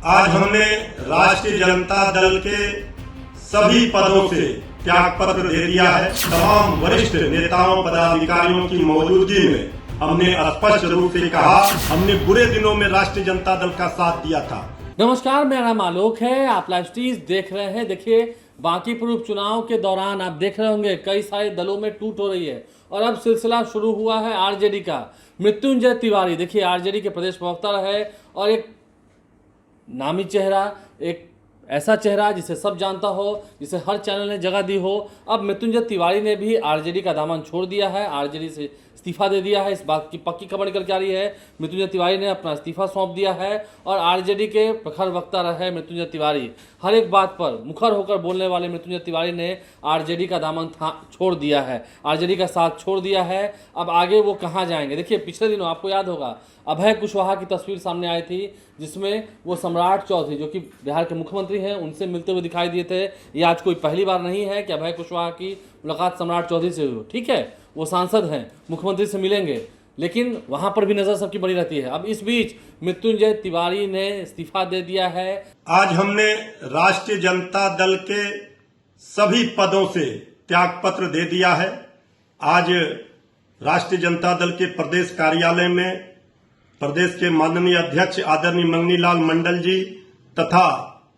आज हमने राष्ट्रीय जनता दल के सभी पदों से त्याग पत्र दे दिया है। तमाम वरिष्ठ नेताओं पदाधिकारियों की मौजूदगी में हमने स्पष्ट रूप से कहा, हमने बुरे दिनों में राष्ट्रीय जनता दल का साथ दिया था। नमस्कार, मेरा नाम आलोक है। आप लाइव स्ट्रीम देख रहे हैं। देखिए, बांकीपुर उपचुनाव के दौरान आप देख रहे होंगे कई सारे दलों में टूट हो रही है और अब सिलसिला शुरू हुआ है आरजेडी का। मृत्युंजय तिवारी देखिए आरजेडी के प्रदेश प्रवक्ता रहे और एक नामी चेहरा, एक ऐसा चेहरा जिसे सब जानता हो, जिसे हर चैनल ने जगह दी हो। अब मृत्युंजय तिवारी ने भी आरजेडी का दामन छोड़ दिया है, आरजेडी से इस्तीफा दे दिया है। इस बात की पक्की खबर निकल के आ रही है। मृत्युंजय तिवारी ने अपना इस्तीफा सौंप दिया है और आरजेडी के प्रखर वक्ता रहे मृत्युंजय तिवारी। हर एक बात पर मुखर होकर बोलने वाले मृत्युंजय तिवारी ने आरजेडी का दामन छोड़ दिया है, आरजेडी का साथ छोड़ दिया है। अब आगे वो कहाँ जाएंगे? देखिए, पिछले दिनों आपको याद होगा अभय कुशवाहा की तस्वीर सामने आई थी, जिसमें वो सम्राट चौधरी जो कि बिहार के मुख्यमंत्री हैं उनसे मिलते हुए दिखाई दिए थे। ये आज कोई पहली बार नहीं है कि अभय कुशवाहा की मुलाकात सम्राट चौधरी से हुई। ठीक है, वो सांसद हैं, मुख्यमंत्री से मिलेंगे, लेकिन वहां पर भी नजर सबकी बनी रहती है। अब इस बीच मृत्युंजय तिवारी ने इस्तीफा दे दिया है। आज हमने राष्ट्रीय जनता दल के सभी पदों से त्याग पत्र दे दिया है। आज राष्ट्रीय जनता दल के प्रदेश कार्यालय में प्रदेश के माननीय अध्यक्ष आदरणीय मंगनीलाल मंडल जी तथा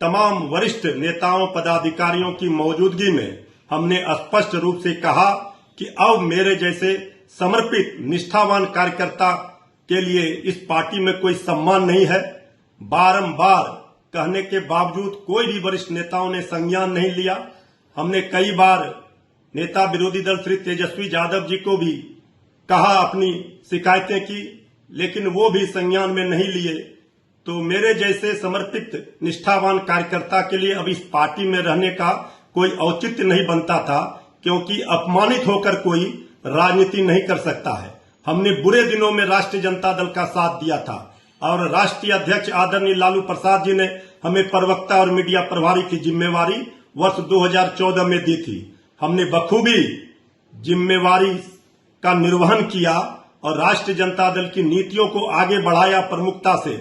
तमाम वरिष्ठ नेताओं पदाधिकारियों की मौजूदगी में हमने स्पष्ट रूप से कहा कि अब मेरे जैसे समर्पित निष्ठावान कार्यकर्ता के लिए इस पार्टी में कोई सम्मान नहीं है। बारंबार कहने के बावजूद कोई भी वरिष्ठ नेताओं ने संज्ञान नहीं लिया। हमने कई बार नेता विरोधी दल श्री तेजस्वी यादव जी को भी कहा, अपनी शिकायतें की, लेकिन वो भी संज्ञान में नहीं लिए। तो मेरे जैसे समर्पित निष्ठावान कार्यकर्ता के लिए अब इस पार्टी में रहने का कोई औचित्य नहीं बनता था, क्योंकि अपमानित होकर कोई राजनीति नहीं कर सकता है। हमने बुरे दिनों में राष्ट्रीय जनता दल का साथ दिया था और राष्ट्रीय अध्यक्ष आदरणीय लालू प्रसाद जी ने हमें प्रवक्ता और मीडिया प्रभारी की जिम्मेवारी वर्ष 2014 में दी थी। हमने बखूबी जिम्मेवारी का निर्वहन किया और राष्ट्रीय जनता दल की नीतियों को आगे बढ़ाया प्रमुखता से।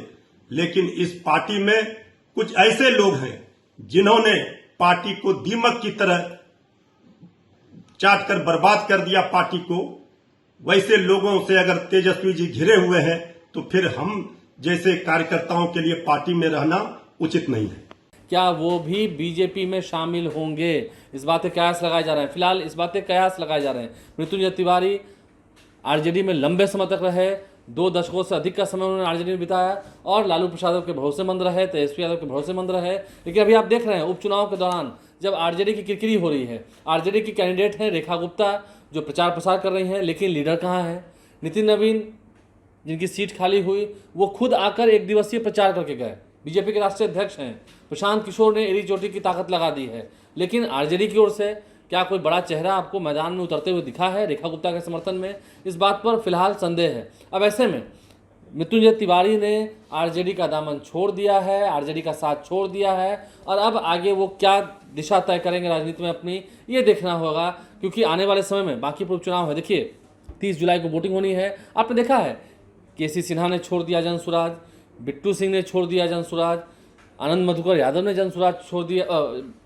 लेकिन इस पार्टी में कुछ ऐसे लोग हैं जिन्होंने पार्टी को दीमक की तरह चाट कर बर्बाद कर दिया पार्टी को। वैसे लोगों से अगर तेजस्वी जी घिरे हुए हैं तो फिर हम जैसे कार्यकर्ताओं के लिए पार्टी में रहना उचित नहीं है। क्या वो भी बीजेपी में शामिल होंगे? इस बात के कयास लगाए जा रहे हैं। फिलहाल इस बात के कयास लगाए जा रहे हैं। मृत्युंजय तिवारी आरजेडी में लंबे समय तक रहे, 2 दशकों से अधिक का समय उन्होंने आरजेडी में बिताया और लालू प्रसाद के भरोसेमंद रहे, तेजस्वी यादव के भरोसेमंद रहे। लेकिन अभी आप देख रहे हैं उपचुनाव के दौरान जब आरजेडी की किरकिरी हो रही है, आरजेडी की कैंडिडेट हैं रेखा गुप्ता जो प्रचार प्रसार कर रही हैं, लेकिन लीडर कहाँ है? नितिन नवीन जिनकी सीट खाली हुई वो खुद आकर एक दिवसीय प्रचार करके गए। बीजेपी के राष्ट्रीय अध्यक्ष हैं प्रशांत किशोर ने एड़ी चोटी की ताकत लगा दी है। लेकिन आरजेडी की ओर से क्या कोई बड़ा चेहरा आपको मैदान में उतरते हुए दिखा है रेखा गुप्ता के समर्थन में? इस बात पर फिलहाल संदेह है। अब ऐसे में मृत्युंजय तिवारी ने आरजेडी का दामन छोड़ दिया है, आरजेडी का साथ छोड़ दिया है और अब आगे वो क्या दिशा तय करेंगे राजनीति में अपनी, ये देखना होगा, क्योंकि आने वाले समय में बांकीपुर उपचुनाव है। देखिए, 30 जुलाई को वोटिंग होनी है। आपने देखा है केसी सिन्हा ने छोड़ दिया जनसुराज, बिट्टू सिंह ने छोड़ दिया जनसुराज, आनंद मधुकर यादव ने जनसुराज छोड़ दिया,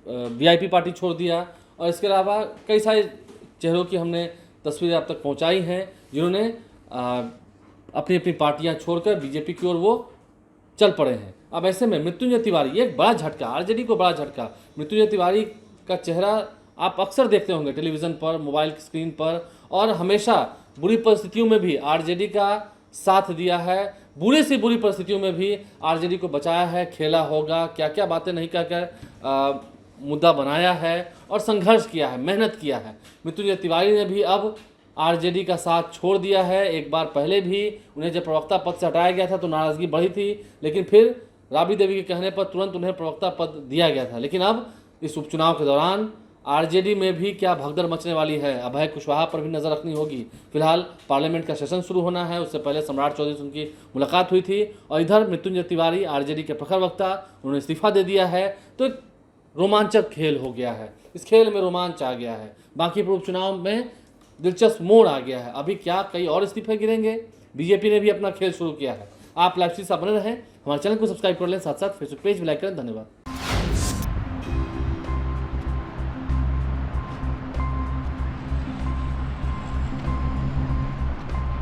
वीआईपी पार्टी छोड़ दिया और इसके अलावा कई सारे चेहरों की हमने तस्वीरें आप तक पहुंचाई हैं जिन्होंने अपनी अपनी पार्टियां छोड़कर बीजेपी की ओर वो चल पड़े हैं। अब ऐसे में मृत्युंजय तिवारी, एक बड़ा झटका, आरजेडी को बड़ा झटका। मृत्युंजय तिवारी का चेहरा आप अक्सर देखते होंगे टेलीविज़न पर, मोबाइल की स्क्रीन पर, और हमेशा बुरी परिस्थितियों में भी आरजेडी का साथ दिया है, बुरी से बुरी परिस्थितियों में भी आरजेडी को बचाया है, खेला होगा, क्या क्या बातें नहीं कहकर मुद्दा बनाया है और संघर्ष किया है, मेहनत किया है। मृत्युंजय तिवारी ने भी अब आरजेडी का साथ छोड़ दिया है। एक बार पहले भी उन्हें जब प्रवक्ता पद से हटाया गया था तो नाराजगी बढ़ी थी, लेकिन फिर राबड़ी देवी के कहने पर तुरंत उन्हें प्रवक्ता पद दिया गया था। लेकिन अब इस उपचुनाव के दौरान आरजेडी में भी क्या भगदड़ मचने वाली है, अभय कुशवाहा पर भी नजर रखनी होगी। फिलहाल पार्लियामेंट का सेशन शुरू होना है, उससे पहले सम्राट चौधरी से उनकी मुलाकात हुई थी और इधर मृत्युंजय तिवारी आरजेडी के प्रखर वक्ता, उन्होंने इस्तीफा दे दिया है। तो एक रोमांचक खेल हो गया है, इस खेल में रोमांच आ गया है, बांकीपुर उपचुनाव में दिलचस्प मोड़ आ गया है। अभी क्या कई और इस्तीफे गिरेंगे? बीजेपी ने भी अपना खेल शुरू किया है। आप लाइव स्ट्रीम से बने रहें, हमारे चैनल को सब्सक्राइब कर लें, साथ साथ फेसबुक पेज भी लाइक करें। धन्यवाद।